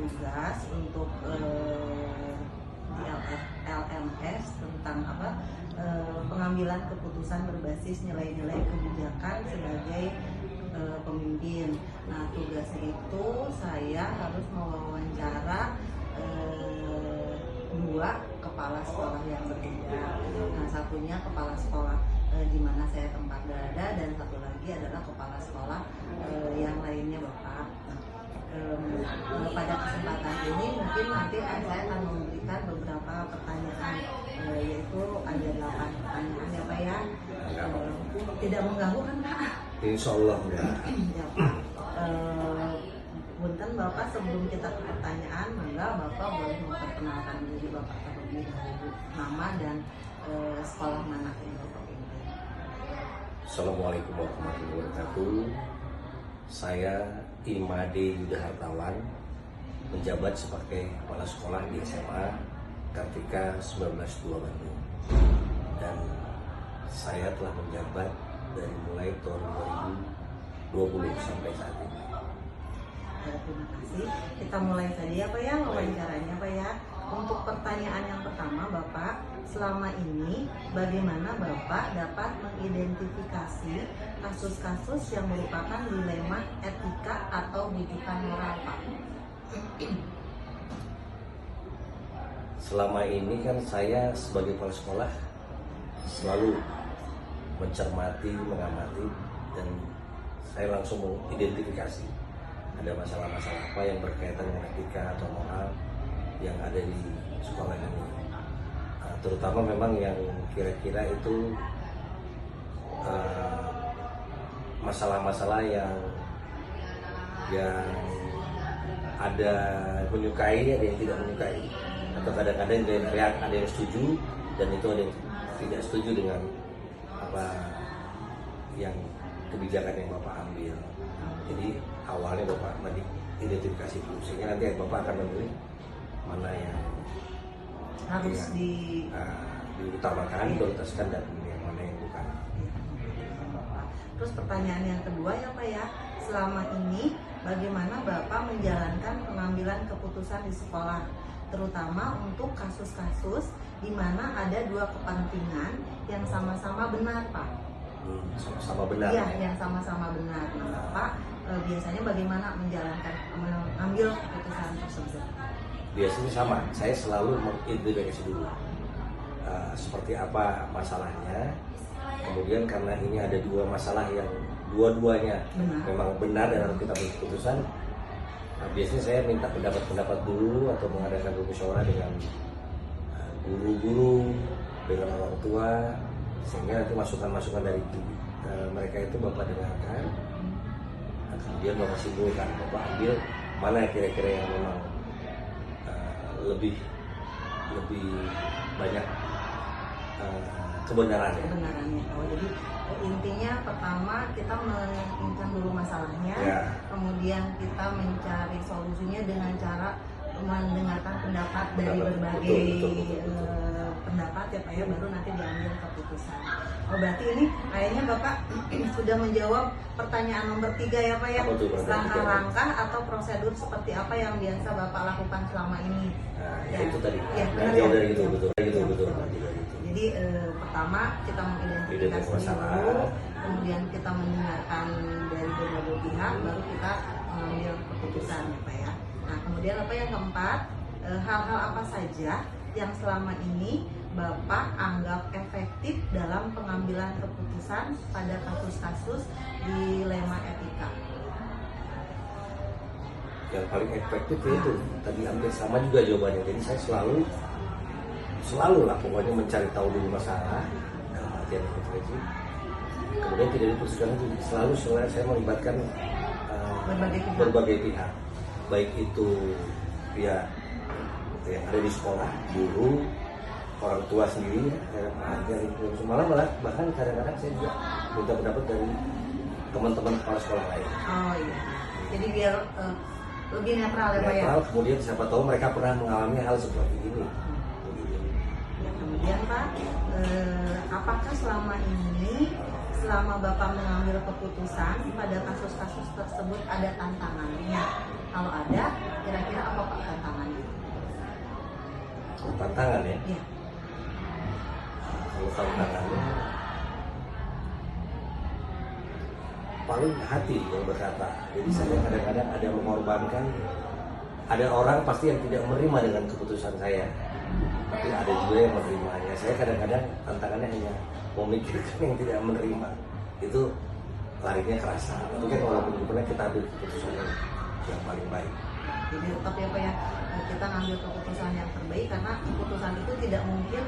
tugas untuk di LMS tentang pengambilan keputusan berbasis nilai-nilai kebijakan sebagai pemimpin. Nah, tugasnya itu saya harus mewawancara dua kepala sekolah yang berbeda. Nah, satunya kepala sekolah di mana saya tempat berada, dan satu lagi adalah kepala sekolah yang lainnya, Bapak. Pada kesempatan ini mungkin nanti saya akan memberikan beberapa pertanyaan, yaitu ada 8 pertanyaan ya Pak ya. Tidak mengganggu kan Pak? Insya Allah enggak. Ya Pak. Punten Bapak, sebelum kita ke pertanyaan, mangga Bapak boleh memperkenalkan diri Bapak terlebih dahulu, nama dan sekolah mana yang Bapak pimpin. Assalamualaikum warahmatullahi wabarakatuh. Saya Imade Yuda Hartawan, menjabat sebagai kepala sekolah di SMA Kartika 1902 Bandung. Dan saya telah menjabat dari mulai tahun 2020 sampai saat ini. Terima kasih. Kita mulai saja ya Pak ya, wawancaranya Pak ya. Untuk pertanyaan yang pertama Bapak, selama ini bagaimana Bapak dapat mengidentifikasi kasus-kasus yang merupakan dilema etika atau rujukan moral Pak? Selama ini kan saya sebagai kepala sekolah selalu mencermati, mengamati, dan saya langsung mengidentifikasi ada masalah-masalah apa yang berkaitan dengan etika atau moral yang ada di sekolah ini. Terutama memang yang kira-kira itu masalah-masalah yang ada menyukai, ada yang tidak menyukai, atau kadang-kadang ada yang setuju dan itu ada yang tidak setuju dengan apa yang kebijakan yang Bapak ambil. Jadi awalnya Bapak identifikasi dulu, sehingga nanti Bapak akan memilih mana yang harus diutamakan, prioritaskan, dan yang mana yang bukan. Terus pertanyaan yang kedua ya Pak ya, selama ini bagaimana Bapak menjalankan pengambilan keputusan di sekolah, terutama untuk kasus-kasus di mana ada dua kepentingan yang sama-sama benar Pak? Sama-sama benar. Iya, yang sama-sama benar. Nah, Bapak biasanya bagaimana mengambil keputusan tersebut? Biasanya sama, saya selalu mengidentifikasi dulu seperti apa masalahnya. Kemudian karena ini ada dua masalah yang dua-duanya memang benar dan harus kita ambil keputusan, biasanya saya minta pendapat dulu atau mengadakan musyawarah dengan guru-guru, dengan orang tua, sehingga nanti masukan-masukan dari mereka itu Bapak dengarkan. Kemudian Bapak simpulkan, Bapak ambil mana kira-kira yang memang lebih banyak kebenarannya. Oh, jadi intinya pertama kita menginginkan dulu masalahnya, ya. Kemudian kita mencari solusinya dengan cara mendengarkan pendapat dari berbagai pendapat ya Pak ya, baru nanti diambil keputusan. Oh, berarti ini kayaknya Bapak sudah menjawab pertanyaan nomor 3 ya Pak ya. Langkah-langkah atau prosedur seperti apa yang biasa Bapak lakukan selama ini? Ya, itu tadi. Ya, jauh dari itu, betul. Jadi pertama kita mengidentifikasi dulu, kemudian kita mendengarkan dari berbagai pihak, baru kita mengambil keputusan ya Pak ya. Nah, kemudian apa yang keempat, hal-hal apa saja yang selama ini Bapak anggap efektif dalam pengambilan keputusan pada kasus-kasus dilema etika? Yang paling efektif itu tadi hampir sama juga jawabannya. Jadi saya selalu lah pokoknya mencari tahu dulu masalah dalam artian intervensi, kemudian tidak diputuskan itu. Selalu saya melibatkan berbagai pihak, baik itu pihak yang ada di sekolah, guru, orang tua sendiri, malah bahkan kadang-kadang saya juga minta pendapat dari teman-teman kepala sekolah lain. Oh iya, jadi biar lebih netral ya Pak ya. Kemudian siapa tahu mereka pernah mengalami hal seperti ini. Ya, kemudian Pak, apakah selama Bapak mengambil keputusan pada kasus-kasus tersebut ada tantangannya? Kalau ada, kira-kira apa Pak tantangan ya. Iya. Kalau tantangannya paling hati yang berkata. Jadi saya kadang-kadang ada mengorbankan, ada orang pasti yang tidak menerima dengan keputusan saya, tapi ada juga yang menerimanya. Saya kadang-kadang tantangannya hanya memikirkan yang tidak menerima, itu larinya kerasa. Tapi kan walaupun benar kita ambil keputusan yang paling baik. Jadi tetap ya Pak ya, kita ngambil keputusan yang terbaik karena keputusan itu tidak mungkin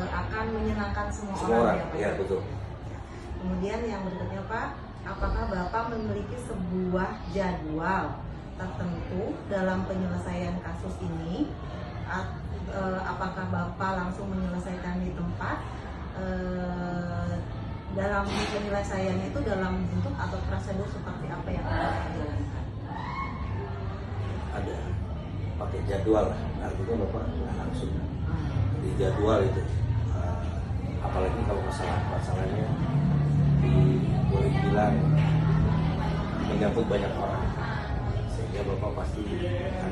akan menyenangkan semua orang ya Pak. Ya betul. Kemudian yang berikutnya Pak, apakah Bapak memiliki sebuah jadwal tertentu dalam penyelesaian kasus ini? Apakah Bapak langsung menyelesaikan di tempat? Dalam penyelesaiannya itu dalam bentuk atau prosedur seperti apa yang Bapak jalankan? Ada pakai jadwal, artinya Bapak nggak langsung di jadwal itu. Apalagi kalau masalahnya boleh bilang menyangkut banyak orang, sehingga Bapak pasti akan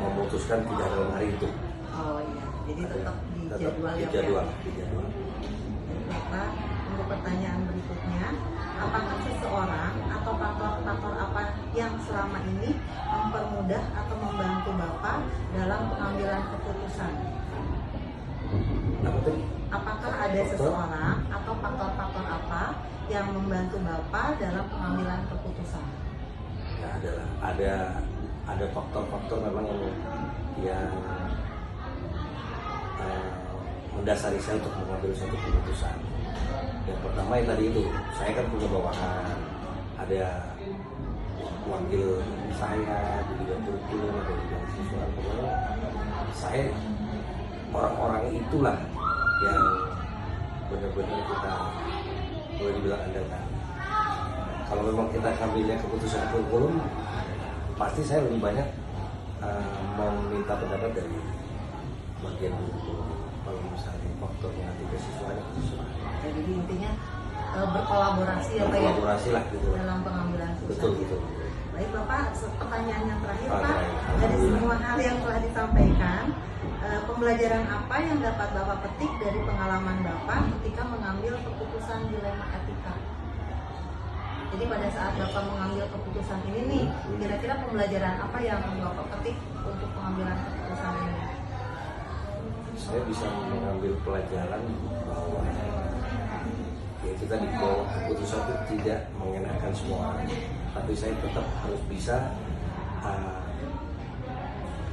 memutuskan tidak dalam hari itu. Oh iya, jadi tetap di jadwal ya. Di jadwal. Bapak, untuk pertanyaan berikutnya, apakah seseorang atau faktor-faktor apa yang selama ini mempermudah atau membantu Bapak dalam pengambilan keputusan? Apa tadi? Apakah ada seseorang atau faktor-faktor apa yang membantu Bapak dalam pengambilan keputusan? Ya, ada faktor-faktor memang yang mendasari saya untuk mengambil suatu keputusan. Yang pertama yang tadi itu, saya kan punya bawahan, ada wakil saya di bidang kurikulum atau di bidang siswa, pokoknya saya orang-orang itulah yang benar-benar kita boleh dibilang andalkan. Kalau memang kita ambilnya keputusan kurikulum, pasti saya lebih banyak meminta pendapat dari bagian kurikulum. Kalau misalnya faktornya nanti kesiswanya. Ya, jadi intinya berkolaborasi ya Pak ya, berkolaborasi lah gitu dalam pengambilan keputusan. Betul. Baik Bapak, pertanyaan yang terakhir Pak, Pak, dari semua hal yang telah disampaikan, pembelajaran apa yang dapat Bapak petik dari pengalaman Bapak ketika mengambil keputusan dilema etika? Jadi pada saat Bapak mengambil keputusan ini nih, kira-kira pembelajaran apa yang Bapak petik untuk pengambilan keputusan ini? Saya bisa mengambil pelajaran bahwa ya kita di bawah keputusan itu tidak mengenakan semua orang, tapi saya tetap harus bisa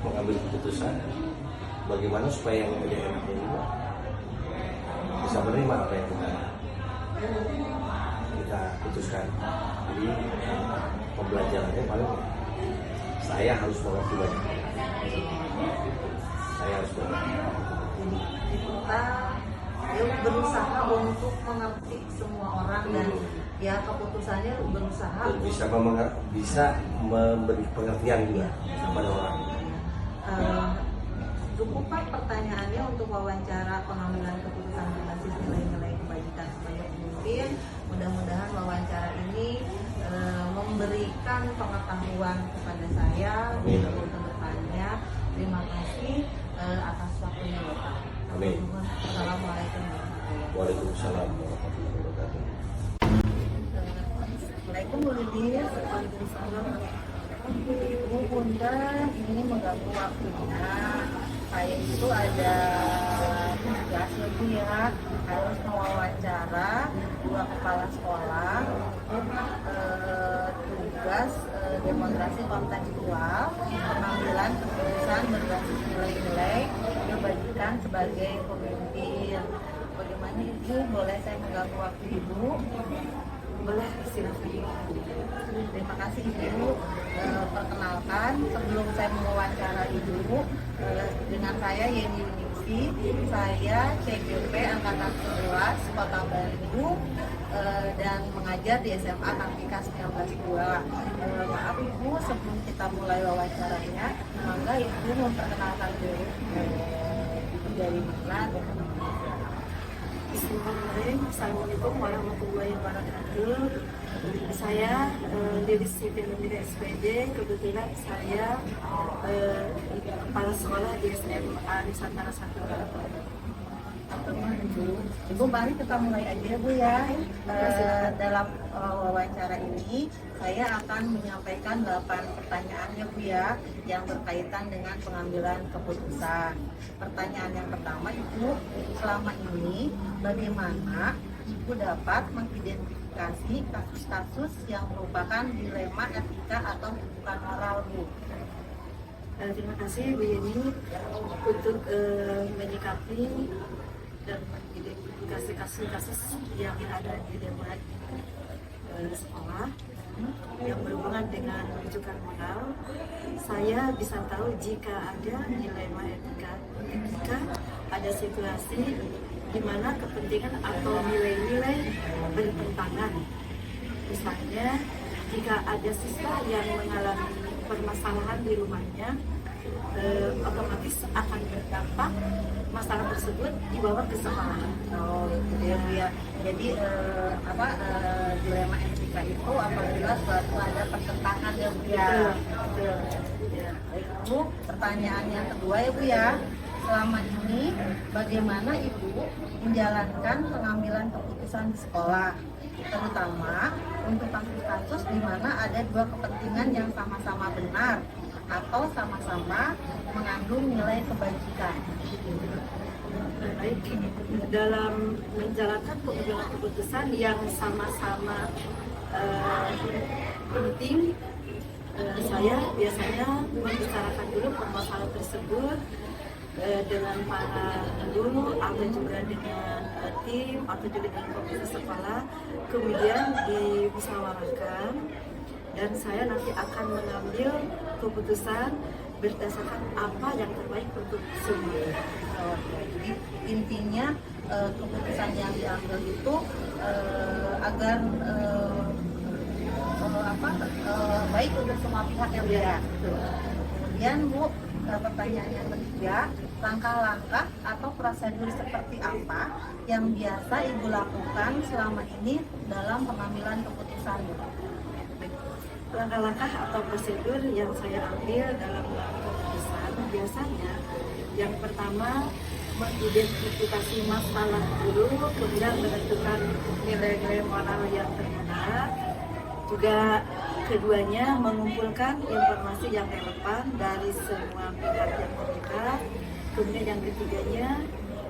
mengambil keputusan bagaimana supaya yang tidak enak ini bisa menerima apa yang kita putuskan. Jadi pembelajarannya paling saya harus mengerti banyak. Saya harus mengerti. Jadi kita berusaha untuk mengerti semua orang dan ya keputusannya berusaha dan bisa memberi pengertian juga kepada orang. Cukup Pak pertanyaannya untuk wawancara pengambilan keputusan berbasis nilai-nilai kebajikan sebanyak mungkin. Mudah-mudahan wawancara ini memberikan pengetahuan kepada saya untuk ke depannya. Terima kasih atas waktunya Bapak. Amin. Assalamualaikum warahmatullahi wabarakatuh. Waalaikumsalam warahmatullahi wabarakatuh. Assalamualaikum Bu Lilis. Waalaikumsalam. Ibu Bunda ini mengganggu waktunya. Saya itu ada tugas ya Bu ya, harus mewawancara 2 kepala sekolah untuk tugas demonstrasi kontekstual pengambilan keputusan berbasis nilai-nilai kebajikan sebagai pemimpin. Bagaimana Ibu? Boleh saya mengganggu waktu Ibu? Boleh, silakan. Terima kasih Ibu. Perkenalkan, sebelum saya mewawancara Ibu, dengan saya Yeni Yunisi, saya CGP Angkatan 11 Kota Bandung dan mengajar di SMA Kartika 1902. Maaf Ibu, sebelum kita mulai wawancaranya, mangga Ibu memperkenalkan dulu Ibu dari mana. Bismillahirrahmanirrahim. Assalamualaikum warahmatullahi wabarakatuh. Saya Lilis Siti Nurmida SPD. Kebetulan saya kepala sekolah di SMA Nusantara 1. Ibu, mari kita mulai aja Bu ya. Dalam wawancara ini saya akan menyampaikan 8 pertanyaan ya Bu ya, yang berkaitan dengan pengambilan keputusan. Pertanyaan yang pertama, Ibu, selama ini bagaimana Ibu dapat mengidentifikasi kasus-kasus yang merupakan dilema etika atau bukan moral, Bu? Terima kasih Bu Yeni untuk menyikapi dan mengidentifikasi kasus-kasus yang ada di dalam sekolah yang berhubungan dengan rujukan moral. Saya bisa tahu jika ada dilema etika ketika ada situasi di mana kepentingan atau nilai-nilai bertentangan. Misalnya, jika ada siswa yang mengalami permasalahan di rumahnya, otomatis akan berdampak masalah tersebut dibawa ke sekolah. Oh, gitu ya Bu ya. Jadi dilema etika itu apabila suatu ada pertentangan ya Bu ya. Betul. Ya. Baik, Bu, pertanyaan yang kedua ya Bu ya. Selama ini bagaimana Ibu menjalankan pengambilan keputusan di sekolah, terutama untuk kasus-kasus di mana ada dua kepentingan yang sama-sama benar atau sama-sama mengandung nilai kebajikan? Baik, dalam menjalankan pengambilan keputusan yang sama-sama penting, saya biasanya membicarakan dulu permasalahan tersebut dengan para guru atau juga dengan tim atau juga dengan komite sekolah, kemudian dimusyawarahkan dan saya nanti akan mengambil keputusan berdasarkan apa yang terbaik untuk semua. Jadi intinya keputusan yang diambil itu agar baik untuk semua pihak ya Bu ya. Kemudian Bu, pertanyaan yang ketiga, langkah-langkah atau prosedur seperti apa yang biasa Ibu lakukan selama ini dalam pengambilan keputusan? Langkah-langkah atau prosedur yang saya ambil dalam mengambil keputusan biasanya yang pertama mengidentifikasi masalah dulu, kemudian menentukan nilai-nilai moral yang terbenar. Juga keduanya mengumpulkan informasi yang relevan dari semua pihak yang terlibat. Kemudian yang ketiganya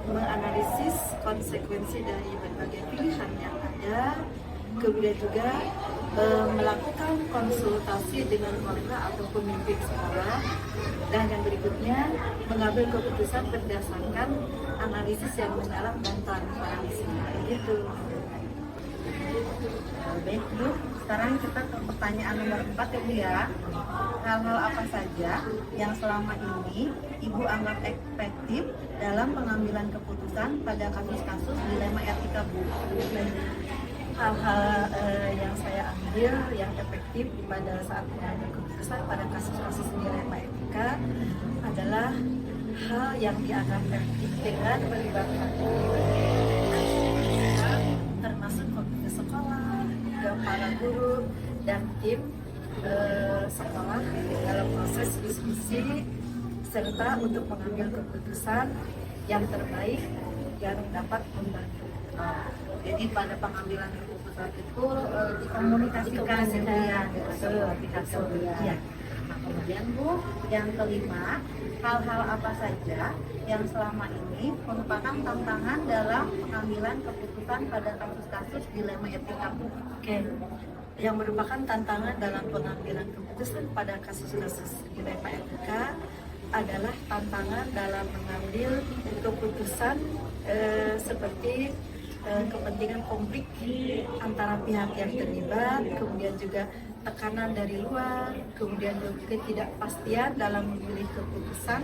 menganalisis konsekuensi dari berbagai pilihan yang ada. Kemudian juga melakukan konsultasi dengan keluarga atau pemimpin sekolah, dan yang berikutnya mengambil keputusan berdasarkan analisis yang mendalam dan transparansi. Itu. Baik Bu, sekarang kita ke pertanyaan nomor 4 ya Bu ya. Hal-hal apa saja yang selama ini Ibu anggap efektif dalam pengambilan keputusan pada kasus-kasus dilema etika Bu? Hal-hal yang saya ambil yang efektif pada saat mengambil keputusan pada kasus-kasus dilema etika adalah hal yang dianggap efektif dengan melibatkan termasuk komite sekolah, juga para guru dan tim sekolah dalam proses diskusi serta untuk mengambil keputusan yang terbaik yang dapat membantu. Jadi pada pengambilan keputusan itu dikomunikasikan ya dengan pihak sekolah. Ya. Nah, kemudian Bu, yang kelima, hal-hal apa saja yang selama ini merupakan tantangan dalam pengambilan keputusan pada kasus-kasus dilema etika Bu? Oke. Yang merupakan tantangan dalam pengambilan keputusan pada kasus-kasus dilema etika adalah tantangan dalam mengambil keputusan seperti kepentingan konflik antara pihak yang terlibat, kemudian juga tekanan dari luar, kemudian juga ketidakpastian dalam memilih keputusan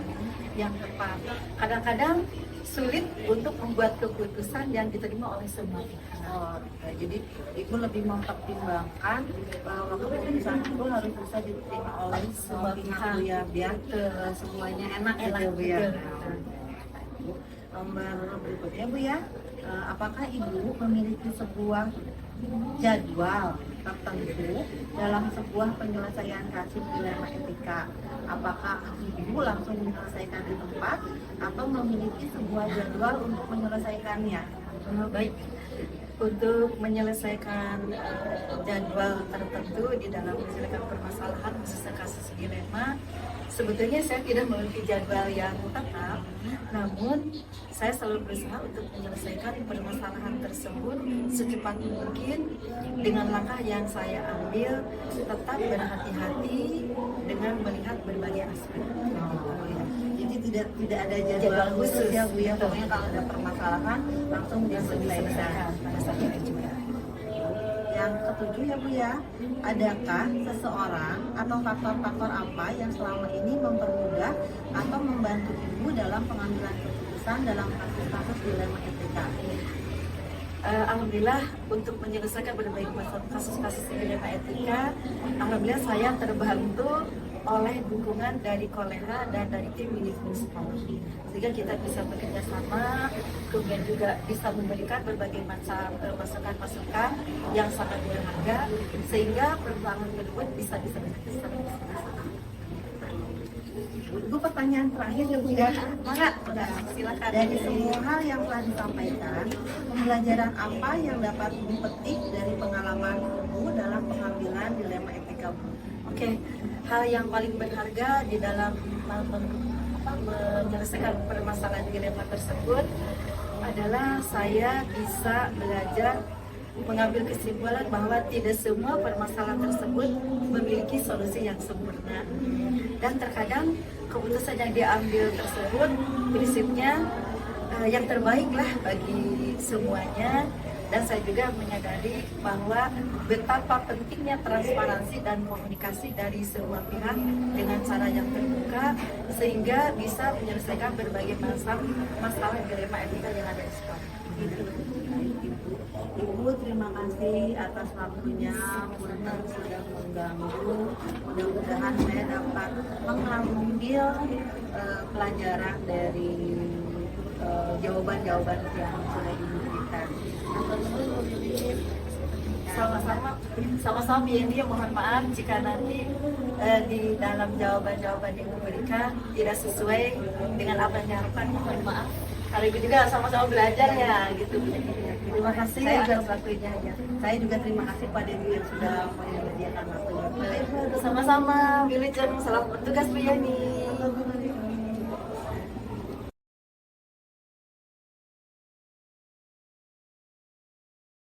yang tepat. Kadang-kadang sulit untuk membuat keputusan yang diterima oleh semua pihak. Oh, jadi Ibu lebih mempertimbangkan bahwa keputusan itu harus bisa diterima oleh semua pihak ya, biar semuanya enak gitu Bu ya. Nomor berikutnya Bu ya, apakah Ibu memiliki sebuah jadwal tertentu dalam sebuah penyelesaian kasus dilema etika? Apakah Ibu langsung menyelesaikan di tempat atau memiliki sebuah jadwal untuk menyelesaikannya? Baik, untuk menyelesaikan jadwal tertentu di dalam menyelesaikan permasalahan khususnya kasus dilema, sebetulnya saya tidak memiliki jadwal yang tetap, namun saya selalu berusaha untuk menyelesaikan permasalahan tersebut secepat mungkin dengan langkah yang saya ambil, tetap berhati-hati dengan melihat berbagai aspek. Jadi tidak ada jadwal khusus ya Bu ya, pokoknya kalau ada permasalahan langsung diselesaikan pada saat itu juga. Yang ketujuh ya Bu ya, adakah seseorang atau faktor-faktor apa yang selama ini mempermudah atau membantu Ibu dalam pengambilan keputusan dalam kasus-kasus dilema etika? Alhamdulillah untuk menyelesaikan berbagai kasus-kasus dilema etika, alhamdulillah saya terbantu oleh dukungan dari kolega dan dari tim manajemen psikologi, sehingga kita bisa bekerja sama, kemudian juga bisa memberikan berbagai macam masukan-masukan yang sangat berharga, sehingga perjuangan tersebut bisa bersama. Bu, pertanyaan terakhir ya Bu ya. Maka, silakan. Dari semua hal yang telah disampaikan, pembelajaran apa yang dapat dipetik dari pengalaman Ibu dalam pengambilan dilema etika Bu? Oke, hal yang paling berharga di dalam menyelesaikan permasalahan dilema tersebut adalah saya bisa belajar mengambil kesimpulan bahwa tidak semua permasalahan tersebut memiliki solusi yang sempurna, dan terkadang keputusan yang diambil tersebut prinsipnya yang terbaiklah bagi semuanya. Dan saya juga menyadari bahwa betapa pentingnya transparansi dan komunikasi dari semua pihak dengan cara yang terbuka, sehingga bisa menyelesaikan berbagai masalah dilema etika yang ada di sekolah. Ibu, terima kasih atas waktunya. Punten sudah mengganggu. Mudah-mudahan saya dapat mengambil pelajaran dari jawaban-jawaban yang sudah Ibu berikan. Sama-sama Bu Yendi, mohon maaf jika nanti di dalam jawaban-jawaban yang diberikan tidak sesuai dengan apa yang diharapkan, mohon maaf. Kalau itu juga sama-sama belajar ya gitu. Terima kasih Saya atas atas waktunya ya. Saya juga terima kasih pada Ibu yang sudah menyediakan waktunya. Sama-sama, Wilujeng, selamat bertugas Bu Yani.